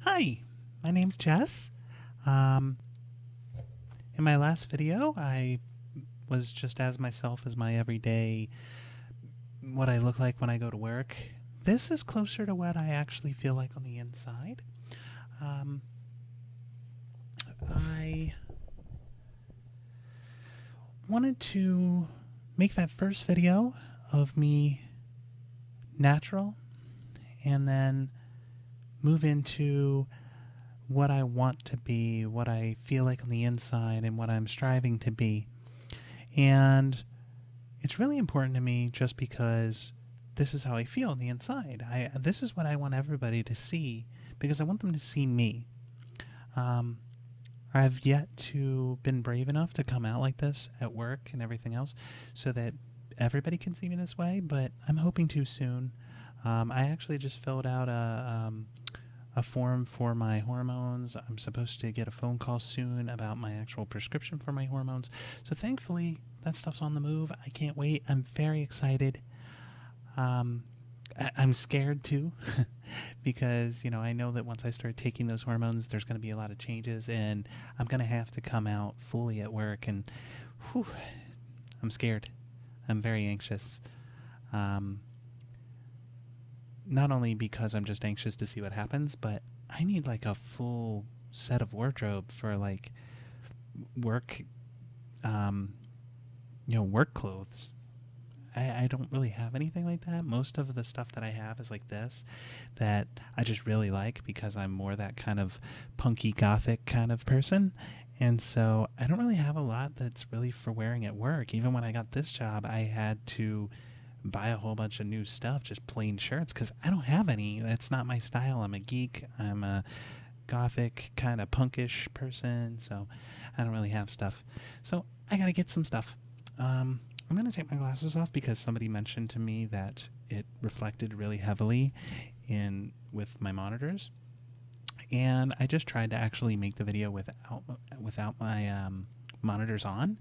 Hi, my name's Jess. Um, in my last video, I was just as myself as my everyday, what I look like when I go to work. This is closer to what I actually feel like on the inside. Um, I wanted to make that first video of me natural and then move into what I want to be, what I feel like on the inside, and what I'm striving to be. And it's really important to me just because this is how I feel on the inside. This is what I want everybody to see because I want them to see me. Um, I've yet to been brave enough to come out like this at work and everything else so that everybody can see me this way, but I'm hoping to soon. I actually just filled out a form for my hormones. I'm supposed to get a phone call soon about my actual prescription for my hormones. So thankfully, that stuff's on the move. I can't wait. I'm very excited. Um, I'm scared too because, I know that once I start taking those hormones, there's going to be a lot of changes and I'm going to have to come out fully at work. And whew, I'm scared. I'm very anxious. Um, not only because I'm just anxious to see what happens, but I need like a full set of wardrobe for like work, um, work clothes. I don't really have anything like that. Most of the stuff that I have is like this that I just really like because I'm more that kind of punky gothic kind of person. And so I don't really have a lot that's really for wearing at work. Even when I got this job, I had to buy a whole bunch of new stuff, just plain shirts, because I don't have any. That's not my style. I'm a geek. I'm a gothic, kind of punkish person, so I don't really have stuff. So I gotta get some stuff. I'm gonna take my glasses off because somebody mentioned to me that it reflected really heavily in with my monitors, and I just tried to actually make the video without my monitors on,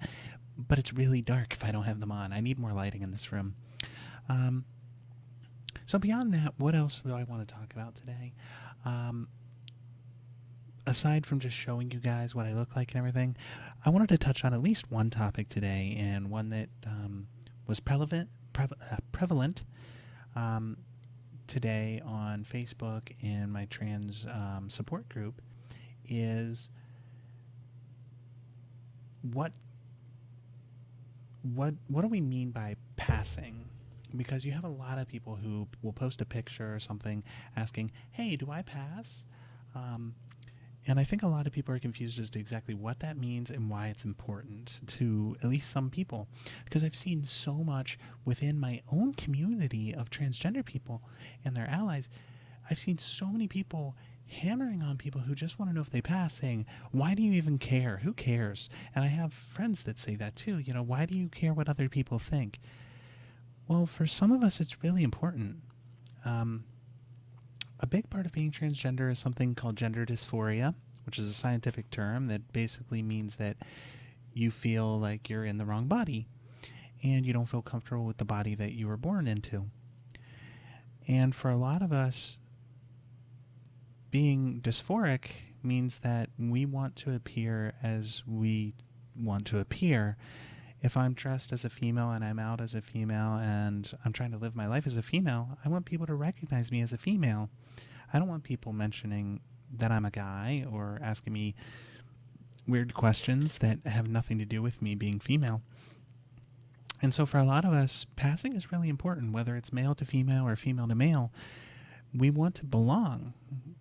but it's really dark if I don't have them on. I need more lighting in this room. Um, so beyond that, what else do I want to talk about today? Um, Aside from just showing you guys what I look like and everything, I wanted to touch on at least one topic today, and one that was prevalent um, today on Facebook in my trans support group is what what do we mean by passing? Because you have a lot of people who will post a picture or something asking, "Hey, do I pass?" Um, And I think a lot of people are confused as to exactly what that means and why it's important to at least some people. Because I've seen so much within my own community of transgender people and their allies. I've seen so many people hammering on people who just want to know if they pass, saying, "Why do you even care? Who cares?" And I have friends that say that too. Why do you care what other people think? Well, for some of us, it's really important. Um, a big part of being transgender is something called gender dysphoria, which is a scientific term that basically means that you feel like you're in the wrong body and you don't feel comfortable with the body that you were born into. And for a lot of us, being dysphoric means that we want to appear as we want to appear. If I'm dressed as a female and I'm out as a female and I'm trying to live my life as a female, I want people to recognize me as a female. I don't want people mentioning that I'm a guy or asking me weird questions that have nothing to do with me being female. And so for a lot of us, passing is really important, whether it's male to female or female to male. We want to belong.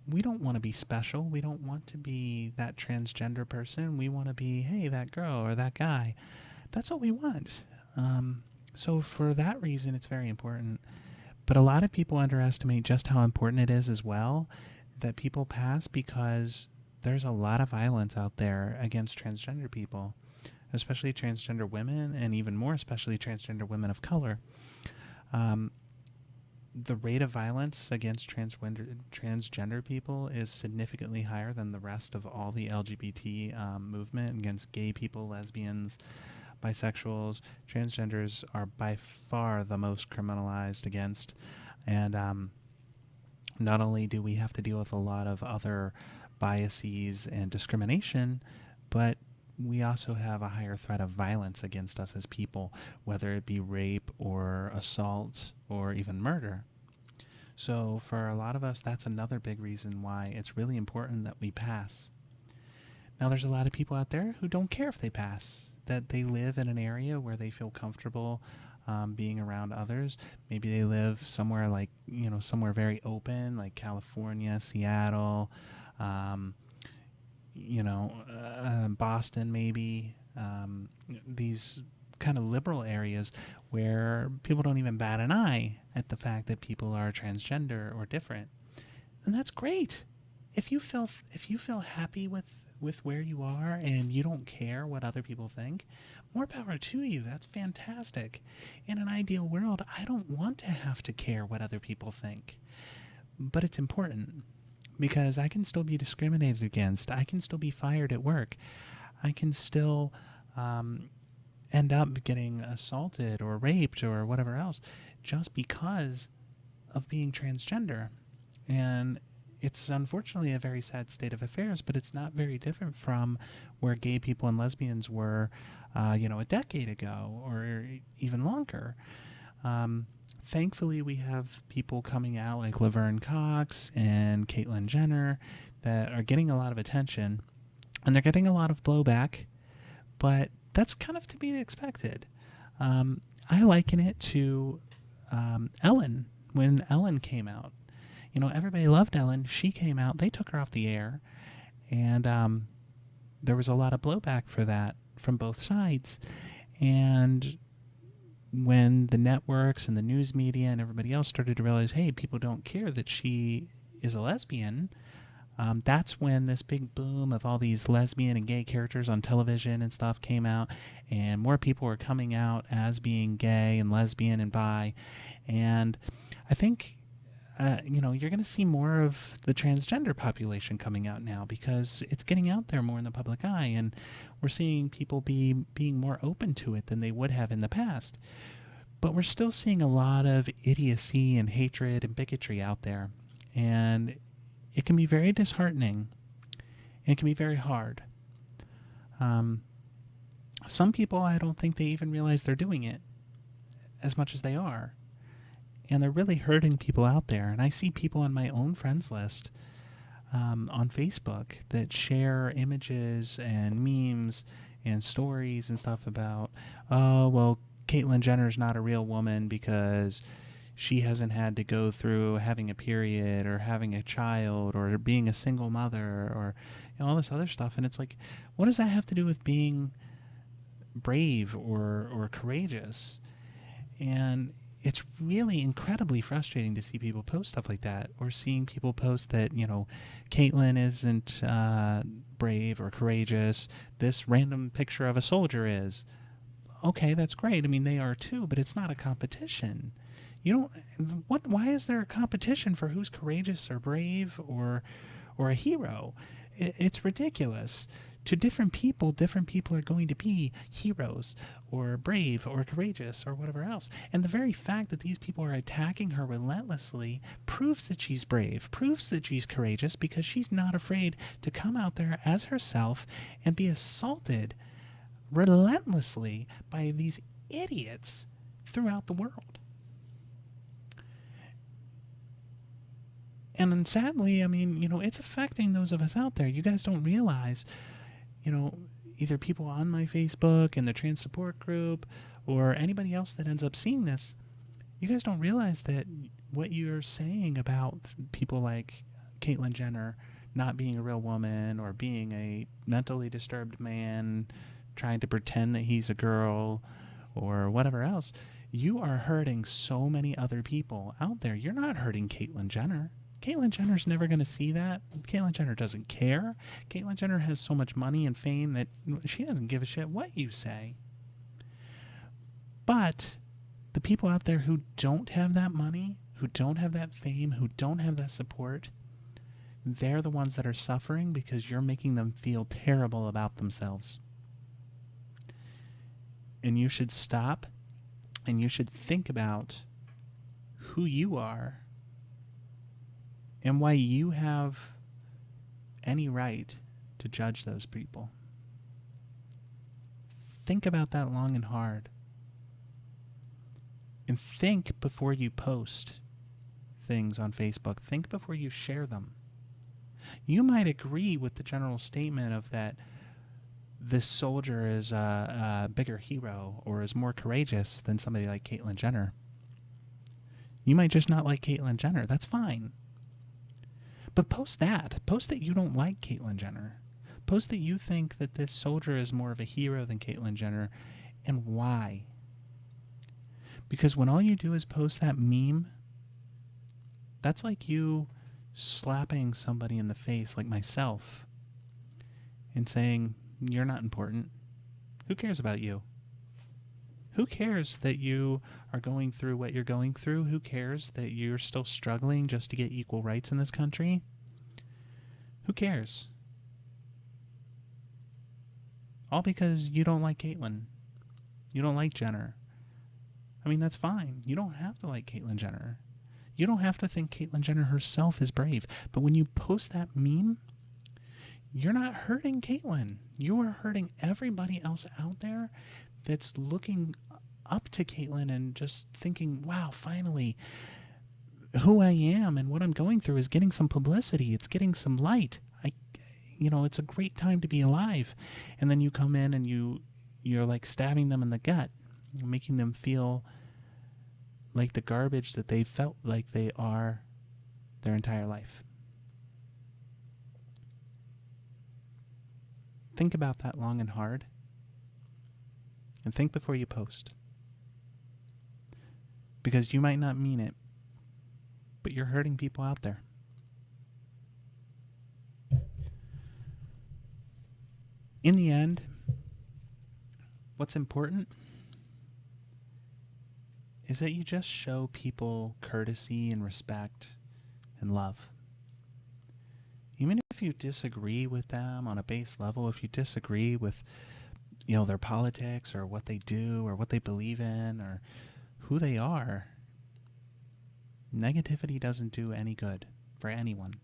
We don't want to be special. We don't want to be that transgender person. We want to be, hey, that girl or that guy. That's what we want. So for that reason, it's very important. But a lot of people underestimate just how important it is as well that people pass because there's a lot of violence out there against transgender people, especially transgender women, and even more especially transgender women of color. Um, the rate of violence against transgender people is significantly higher than the rest of all the LGBT movement against gay people, lesbians, bisexuals. Transgenders are by far the most criminalized against. And not only do we have to deal with a lot of other biases and discrimination, but we also have a higher threat of violence against us as people, whether it be rape or assault or even murder. So, for a lot of us, that's another big reason why it's really important that we pass. Now, there's a lot of people out there who don't care if they pass, that they live in an area where they feel comfortable being around others. Maybe they live somewhere like, somewhere very open, like California, Seattle, um, Boston, maybe. These kind of liberal areas where people don't even bat an eye at the fact that people are transgender or different, and that's great. If you feel happy with where you are and you don't care what other people think, more power to you. That's fantastic. In an ideal world, I don't want to have to care what other people think, but it's important because I can still be discriminated against. I can still be fired at work. I can still um, end up getting assaulted or raped or whatever else just because of being transgender. And it's unfortunately a very sad state of affairs, but it's not very different from where gay people and lesbians were, a decade ago or even longer. Um, Thankfully, we have people coming out like Laverne Cox and Caitlyn Jenner that are getting a lot of attention, and they're getting a lot of blowback, but that's kind of to be expected. I liken it to Ellen when Ellen came out. Everybody loved Ellen. She came out. They took her off the air, and there was a lot of blowback for that from both sides. And when the networks and the news media and everybody else started to realize, hey, people don't care that she is a lesbian, that's when this big boom of all these lesbian and gay characters on television and stuff came out, and more people were coming out as being gay and lesbian and bi. And I think you're going to see more of the transgender population coming out now because it's getting out there more in the public eye, and we're seeing people being more open to it than they would have in the past. But we're still seeing a lot of idiocy and hatred and bigotry out there, and it can be very disheartening, and it can be very hard. Um, some people, I don't think they even realize they're doing it as much as they are, and they're really hurting people out there. And I see people on my own friends list on Facebook that share images and memes and stories and stuff about, oh, well, Caitlyn Jenner's not a real woman because she hasn't had to go through having a period or having a child or being a single mother or all this other stuff. And it's like, what does that have to do with being brave or courageous? And it's really incredibly frustrating to see people post stuff like that, or seeing people post that, Caitlyn isn't brave or courageous. This random picture of a soldier is. Okay, that's great. I mean, they are too, but it's not a competition. You don't. What? Why is there a competition for who's courageous or brave or a hero? It's ridiculous. To different people are going to be heroes or brave or courageous or whatever else. And the very fact that these people are attacking her relentlessly proves that she's brave, proves that she's courageous, because she's not afraid to come out there as herself and be assaulted relentlessly by these idiots throughout the world. And then sadly, I mean, it's affecting those of us out there. You guys don't realize, you know, either people on my Facebook and the trans support group or anybody else that ends up seeing this, you guys don't realize that what you're saying about people like Caitlyn Jenner not being a real woman or being a mentally disturbed man trying to pretend that he's a girl or whatever else, you are hurting so many other people out there. You're not hurting Caitlyn Jenner. Caitlyn Jenner's never going to see that. Caitlyn Jenner doesn't care. Caitlyn Jenner has so much money and fame that she doesn't give a shit what you say. But the people out there who don't have that money, who don't have that fame, who don't have that support, they're the ones that are suffering because you're making them feel terrible about themselves. And you should stop and you should think about who you are and why you have any right to judge those people. Think about that long and hard. And think before you post things on Facebook. Think before you share them. You might agree with the general statement of that this soldier is a bigger hero or is more courageous than somebody like Caitlyn Jenner. You might just not like Caitlyn Jenner. That's fine. But post that. Post that you don't like Caitlyn Jenner. Post that you think that this soldier is more of a hero than Caitlyn Jenner, and why. Because when all you do is post that meme, that's like you slapping somebody in the face, like myself, and saying, you're not important. Who cares about you? Who cares that you are going through what you're going through? Who cares that you're still struggling just to get equal rights in this country? Who cares? All because you don't like Caitlyn. You don't like Jenner. I mean, that's fine. You don't have to like Caitlyn Jenner. You don't have to think Caitlyn Jenner herself is brave. But when you post that meme, you're not hurting Caitlyn. You are hurting everybody else out there that's looking up to Caitlyn and just thinking, wow, finally, who I am and what I'm going through is getting some publicity. It's getting some light. It's a great time to be alive. And then you come in and you're like stabbing them in the gut, making them feel like the garbage that they felt like they are their entire life. Think about that long and hard. And think before you post. Because you might not mean it, but you're hurting people out there. In the end, what's important is that you just show people courtesy and respect and love. Even if you disagree with them on a base level, if you disagree with their politics or what they do or what they believe in or who they are, negativity doesn't do any good for anyone.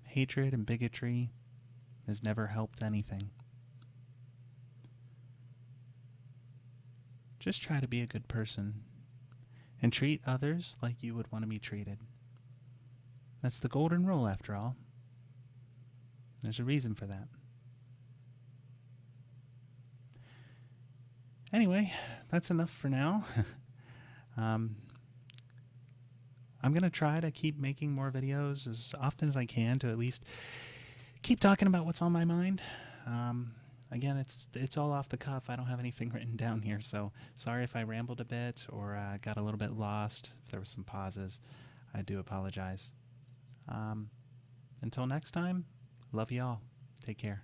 Hatred and bigotry has never helped anything. Just try to be a good person and treat others like you would want to be treated. That's the golden rule, after all. There's a reason for that. Anyway, that's enough for now. I'm going to try to keep making more videos as often as I can to at least keep talking about what's on my mind. Again, it's all off the cuff. I don't have anything written down here, so sorry if I rambled a bit or got a little bit lost. If there were some pauses, I do apologize. Until next time, love y'all. Take care.